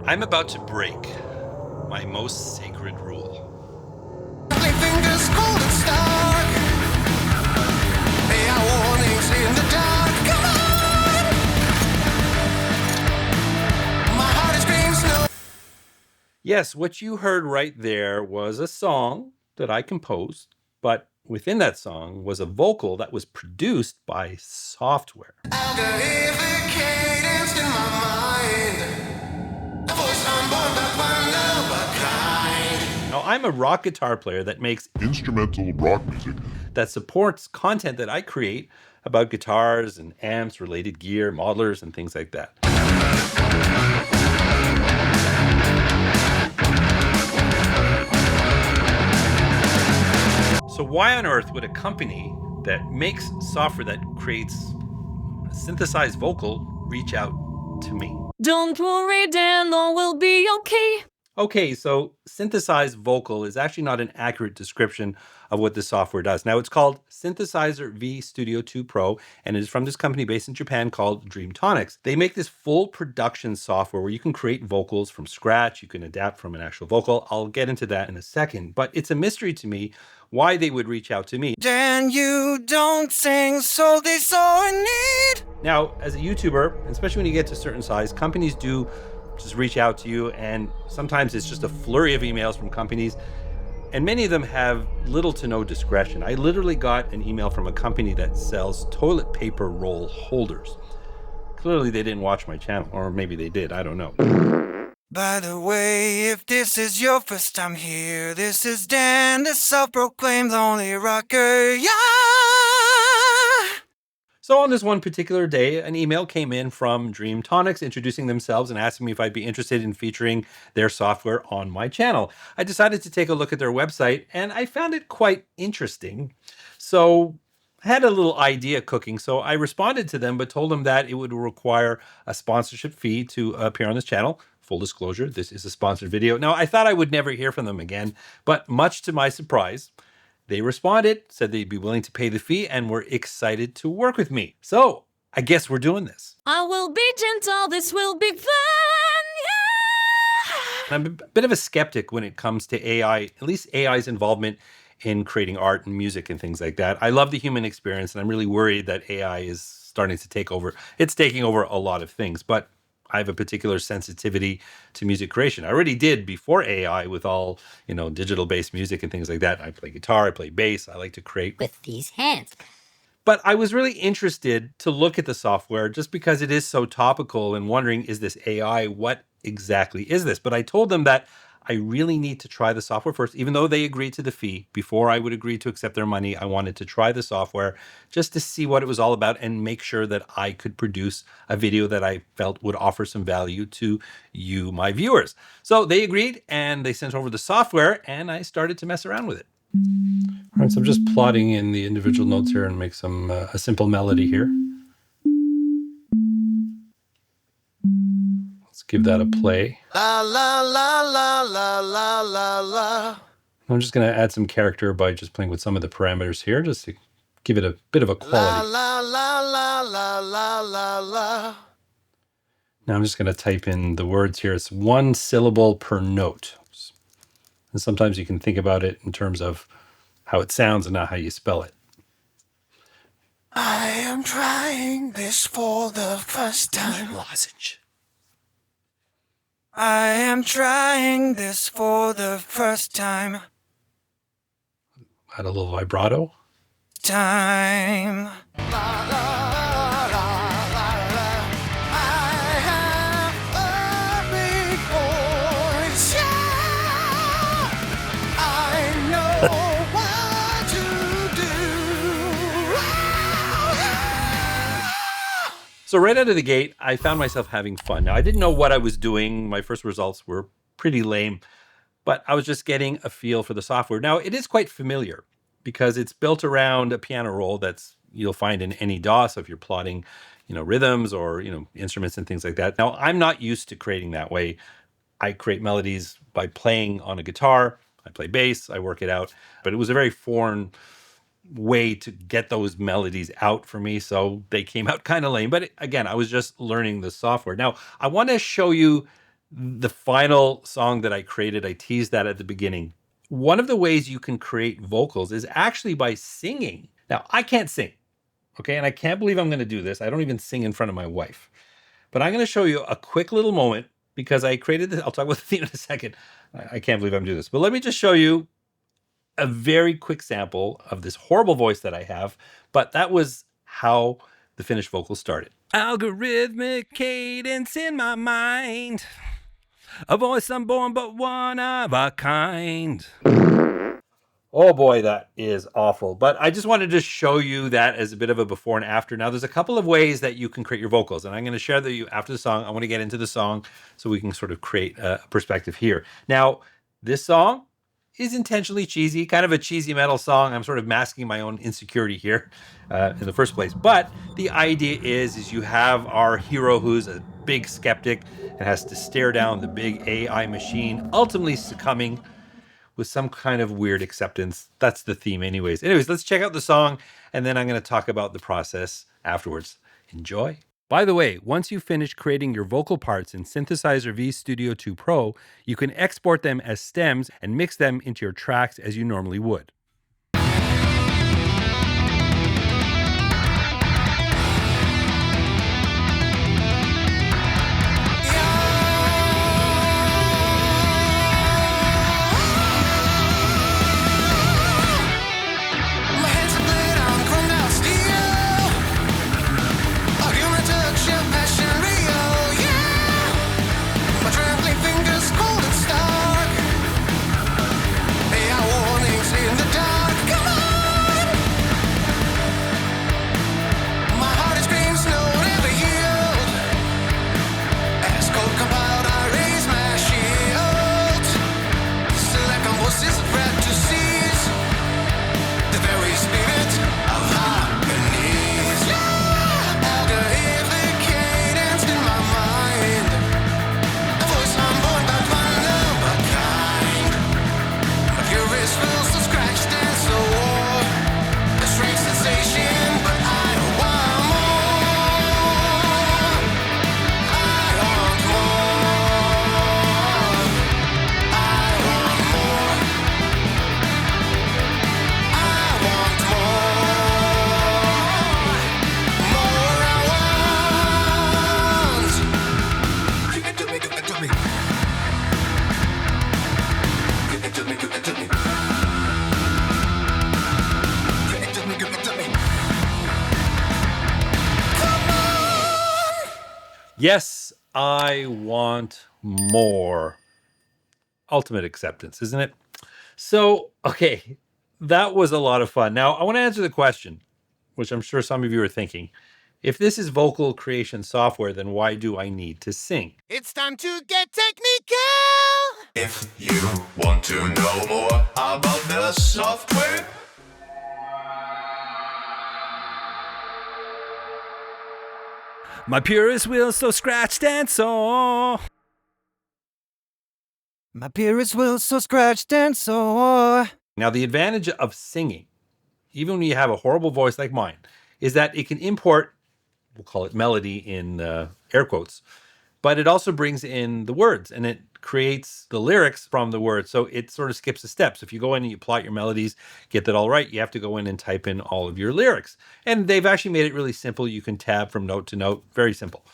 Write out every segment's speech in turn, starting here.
I'm about to break my most sacred rule. Fingers cold and stark. They are warnings in the dark. Come on! My heart screams no. Yes, what you heard right there was a song that I composed, but within that song was a vocal that was produced by software. I can hear the cadence in my mind. A voice unborn but one of a kind. Now, I'm a rock guitar player that makes instrumental rock music that supports content that I create about guitars and amps, related gear, modelers, and things like that. So why on earth would a company that makes software that creates a synthesized vocal reach out to me? Don't worry, Dan, all will be okay. Okay, so synthesized vocal is actually not an accurate description of what this software does. Now, it's called Synthesizer V Studio 2 Pro, and it is from this company based in Japan called Dreamtonics. They make this full production software where you can create vocals from scratch. You can adapt from an actual vocal. I'll get into that in a second, but it's a mystery to me why they would reach out to me. Dan, you don't sing, so they saw a need. Now, as a YouTuber, especially when you get to a certain size, companies do just reach out to you, and sometimes it's just a flurry of emails from companies, and many of them have little to no discretion. I literally got an email from a company that sells toilet paper roll holders. Clearly they didn't watch my channel, or maybe they did, I don't know. By the way, if this is your first time here, this is Dan, the self-proclaimed lonely rocker. Yeah! So on this one particular day, an email came in from Dreamtonics introducing themselves and asking me if I'd be interested in featuring their software on my channel. I decided to take a look at their website, and I found it quite interesting. So I had a little idea cooking, so I responded to them, but told them that it would require a sponsorship fee to appear on this channel. Full disclosure, this is a sponsored video. Now, I thought I would never hear from them again, but much to my surprise, they responded, said they'd be willing to pay the fee, and were excited to work with me. So I guess we're doing this. I will be gentle, this will be fun, yeah! I'm a bit of a skeptic when it comes to AI, at least AI's involvement in creating art and music and things like that. I love the human experience, and I'm really worried that AI is starting to take over. It's taking over a lot of things, but I have a particular sensitivity to music creation. I already did before AI with all, digital-based music and things like that. I play guitar, I play bass, I like to create with these hands. But I was really interested to look at the software just because it is so topical and wondering, is this AI? What exactly is this? But I told them that I really need to try the software first, even though they agreed to the fee. Before I would agree to accept their money, I wanted to try the software just to see what it was all about and make sure that I could produce a video that I felt would offer some value to you, my viewers. So they agreed, and they sent over the software, and I started to mess around with it. All right, so I'm just plotting in the individual notes here and make some a simple melody here. Let's give that a play. La la la la la la la la. I'm just going to add some character by just playing with some of the parameters here, just to give it a bit of a quality. La la la la la la la. Now I'm just going to type in the words here. It's one syllable per note. And sometimes you can think about it in terms of how it sounds and not how you spell it. I am trying this for the first time. Lozenge. I am trying this for the first time. Add a little vibrato. Time. La, la, la, la, la. I have a big voice. Yeah! I know what to do. Yeah! So right out of the gate, I found myself having fun. Now, I didn't know what I was doing. My first results were pretty lame, but I was just getting a feel for the software. Now, it is quite familiar because it's built around a piano roll that's you'll find in any DAW. So if you're plotting, rhythms or, instruments and things like that. Now, I'm not used to creating that way. I create melodies by playing on a guitar. I play bass, I work it out, but it was a very foreign way to get those melodies out for me. So they came out kind of lame, but again, I was just learning the software. Now, I want to show you the final song that I created, I teased that at the beginning. One of the ways you can create vocals is actually by singing. Now, I can't sing, okay? And I can't believe I'm going to do this. I don't even sing in front of my wife. But I'm going to show you a quick little moment because I created this. I'll talk about the theme in a second. I can't believe I'm doing this. But let me just show you a very quick sample of this horrible voice that I have. But that was how the finished vocal started. Algorithmic cadence in my mind. A voice unborn but one of a kind. Oh boy, that is awful. But I just wanted to show you that as a bit of a before and after. Now, there's a couple of ways that you can create your vocals, and I'm going to share that you after the song. I want to get into the song so we can sort of create a perspective here. Now, this song is intentionally cheesy, kind of a cheesy metal song. I'm sort of masking my own insecurity here in the first place. But the idea is you have our hero who's a big skeptic and has to stare down the big AI machine, ultimately succumbing with some kind of weird acceptance. That's the theme anyways. Anyways, let's check out the song, and then I'm going to talk about the process afterwards. Enjoy. By the way, once you finish creating your vocal parts in Synthesizer V Studio 2 Pro, you can export them as stems and mix them into your tracks as you normally would. Yes, I want more. Ultimate acceptance, isn't it? So, okay, that was a lot of fun. Now, I want to answer the question, which I'm sure some of you are thinking. If this is vocal creation software, then why do I need to sing? It's time to get technical! If you want to know more about the software, My purist will so scratched and sore. My purist will so scratched and sore. Now, the advantage of singing, even when you have a horrible voice like mine, is that it can import, we'll call it melody in air quotes, but it also brings in the words and it creates the lyrics from the words. So it sort of skips a step. So if you go in and you plot your melodies, get that all right, you have to go in and type in all of your lyrics. And they've actually made it really simple. You can tab from note to note, very simple.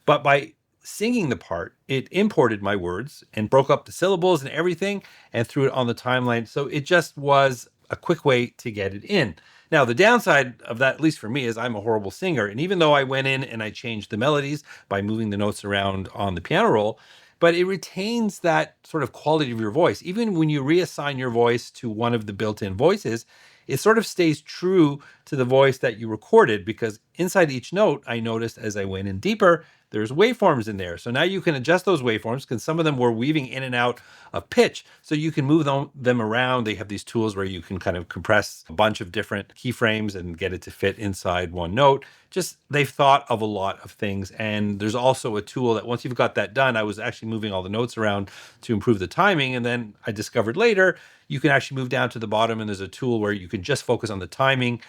But by singing the part, it imported my words and broke up the syllables and everything and threw it on the timeline. So it just was a quick way to get it in. Now, the downside of that, at least for me, is I'm a horrible singer. And even though I went in and I changed the melodies by moving the notes around on the piano roll, but it retains that sort of quality of your voice. Even when you reassign your voice to one of the built-in voices, it sort of stays true to the voice that you recorded, because inside each note, I noticed as I went in deeper, there's waveforms in there. So now you can adjust those waveforms because some of them were weaving in and out of pitch. So you can move them around. They have these tools where you can kind of compress a bunch of different keyframes and get it to fit inside one note. just they've thought of a lot of things. And there's also a tool that once you've got that done, I was actually moving all the notes around to improve the timing. And then I discovered later you can actually move down to the bottom and there's a tool where you can just focus on the timing,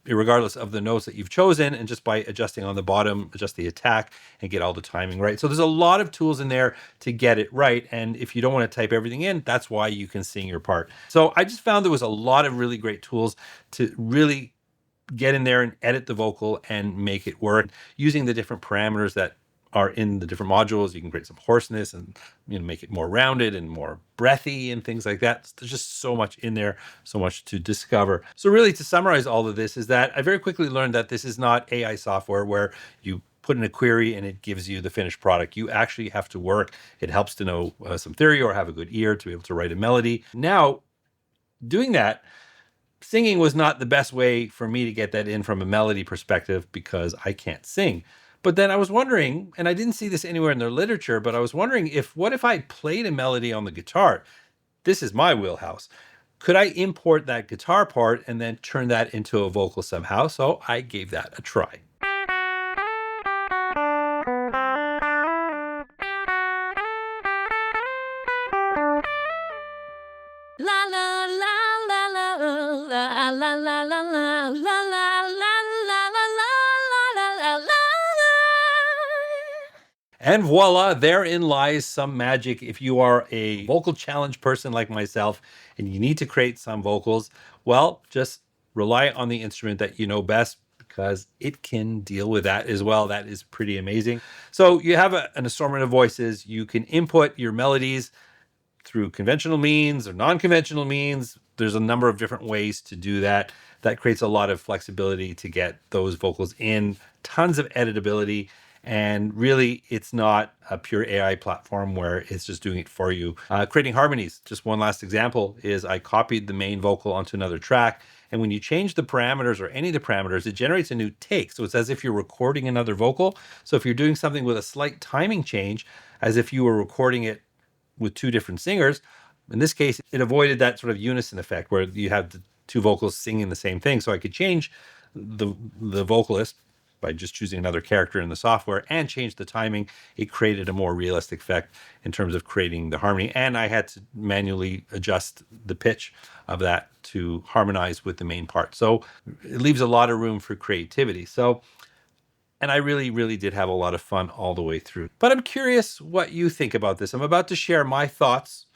regardless of the notes that you've chosen. And just by adjusting on the bottom, adjust the attack and get all the timing right. So there's a lot of tools in there to get it right. And if you don't want to type everything in, that's why you can sing your part. So I just found there was a lot of really great tools to really get in there and edit the vocal and make it work using the different parameters that are in the different modules. You can create some hoarseness and make it more rounded and more breathy and things like that. There's just so much in there, so much to discover. So really, to summarize all of this, is that I very quickly learned that this is not AI software where you put in a query and it gives you the finished product. You actually have to work. It helps to know some theory or have a good ear to be able to write a melody. Now, doing that, singing was not the best way for me to get that in from a melody perspective because I can't sing. But then I was wondering, and I didn't see this anywhere in their literature, but I was wondering what if I played a melody on the guitar? This is my wheelhouse. Could I import that guitar part and then turn that into a vocal somehow? So I gave that a try. La la la la la la la la la la la la la la la. And voila, therein lies some magic. If you are a vocal challenge person like myself and you need to create some vocals, well, just rely on the instrument that you know best because it can deal with that as well. That is pretty amazing. So you have an assortment of voices. You can input your melodies through conventional means or non-conventional means. There's a number of different ways to do that. That creates a lot of flexibility to get those vocals in, tons of editability. And really, it's not a pure AI platform where it's just doing it for you. Creating harmonies, just one last example, is I copied the main vocal onto another track. And when you change the parameters or any of the parameters, it generates a new take. So it's as if you're recording another vocal. So if you're doing something with a slight timing change, as if you were recording it with two different singers, in this case, it avoided that sort of unison effect where you have the two vocals singing the same thing. So I could change the vocalist by just choosing another character in the software and change the timing. It created a more realistic effect in terms of creating the harmony. And I had to manually adjust the pitch of that to harmonize with the main part. So it leaves a lot of room for creativity. And I really, really did have a lot of fun all the way through. But I'm curious what you think about this. I'm about to share my thoughts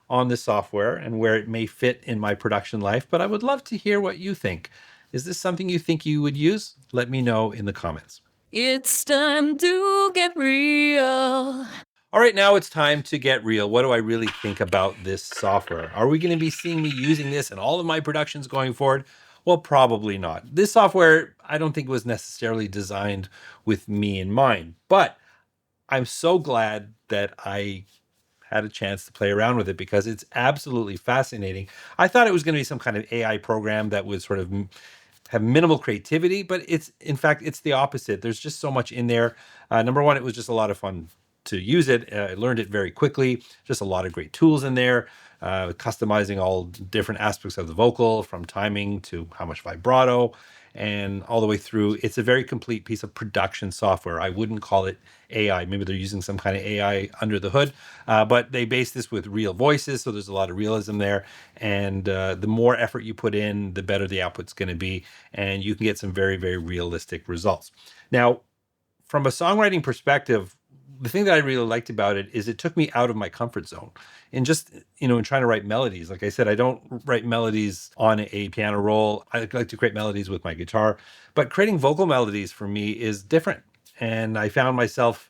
on this software and where it may fit in my production life, but I would love to hear what you think. Is this something you think you would use? Let me know in the comments. It's time to get real. All right, now it's time to get real. What do I really think about this software? Are we going to be seeing me using this in all of my productions going forward? Well, probably not. This software, I don't think was necessarily designed with me in mind, but I'm so glad that I had a chance to play around with it because it's absolutely fascinating. I thought it was going to be some kind of AI program that would sort of have minimal creativity, but in fact, it's the opposite. There's just so much in there. Number one, it was just a lot of fun to use it. I learned it very quickly. Just a lot of great tools in there, customizing all different aspects of the vocal, from timing to how much vibrato, and all the way through. It's a very complete piece of production software. I wouldn't call it AI. Maybe they're using some kind of AI under the hood, but they base this with real voices, so there's a lot of realism there. And the more effort you put in, the better the output's going to be, and you can get some very, very realistic results. Now, from a songwriting perspective, the thing that I really liked about it is it took me out of my comfort zone and just, in trying to write melodies. Like I said, I don't write melodies on a piano roll. I like to create melodies with my guitar, but creating vocal melodies for me is different. And I found myself,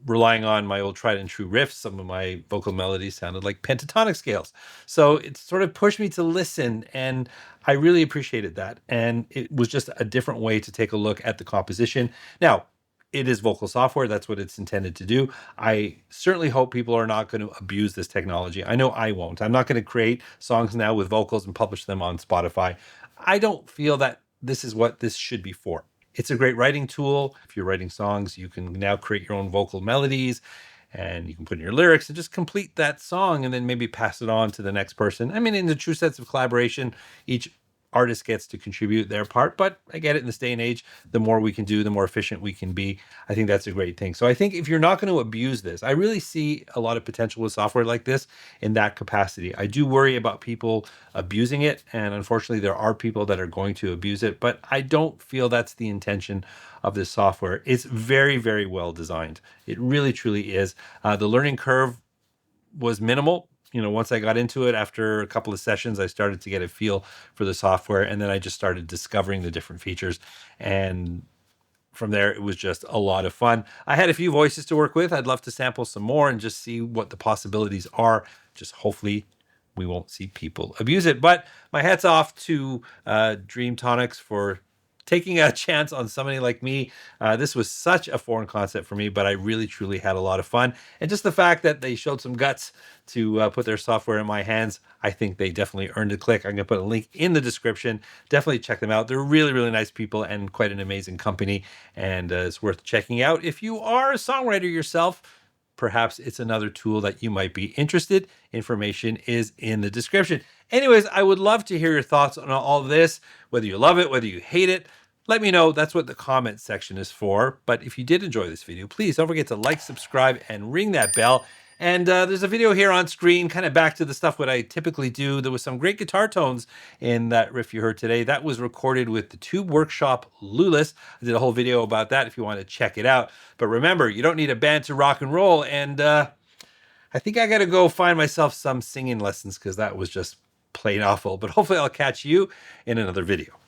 relying on my old tried and true riffs. Some of my vocal melodies sounded like pentatonic scales. So it sort of pushed me to listen, and I really appreciated that. And it was just a different way to take a look at the composition. Now, it is vocal software. That's what it's intended to do. I certainly hope people are not going to abuse this technology. I know I won't. I'm not going to create songs now with vocals and publish them on Spotify. I don't feel that this is what this should be for. It's a great writing tool. If you're writing songs, you can now create your own vocal melodies and you can put in your lyrics and just complete that song and then maybe pass it on to the next person. I mean, in the true sense of collaboration, each artist gets to contribute their part. But I get it, in this day and age, the more we can do, the more efficient we can be. I think that's a great thing. So I think if you're not going to abuse this, I really see a lot of potential with software like this in that capacity. I do worry about people abusing it, and unfortunately there are people that are going to abuse it, but I don't feel that's the intention of this software. It's very, very well designed. It really, truly is. The learning curve was minimal. Once I got into it, after a couple of sessions, I started to get a feel for the software, and then I just started discovering the different features. And from there, it was just a lot of fun. I had a few voices to work with. I'd love to sample some more and just see what the possibilities are. Just hopefully we won't see people abuse it. But my hat's off to Dreamtonics for taking a chance on somebody like me. This was such a foreign concept for me, but I really, truly had a lot of fun. And just the fact that they showed some guts to put their software in my hands, I think they definitely earned a click. I'm going to put a link in the description. Definitely check them out. They're really, really nice people and quite an amazing company. And it's worth checking out. If you are a songwriter yourself, perhaps it's another tool that you might be interested. Information is in the description. Anyways, I would love to hear your thoughts on all of this, whether you love it, whether you hate it. Let me know. That's what the comment section is for. But if you did enjoy this video, please don't forget to like, subscribe, and ring that bell. And there's a video here on screen, kind of back to the stuff what I typically do. There was some great guitar tones in that riff you heard today. That was recorded with the Tube Workshop Lulis. I did a whole video about that if you want to check it out. But remember, you don't need a band to rock and roll. And I think I got to go find myself some singing lessons because that was just plain awful. But hopefully I'll catch you in another video.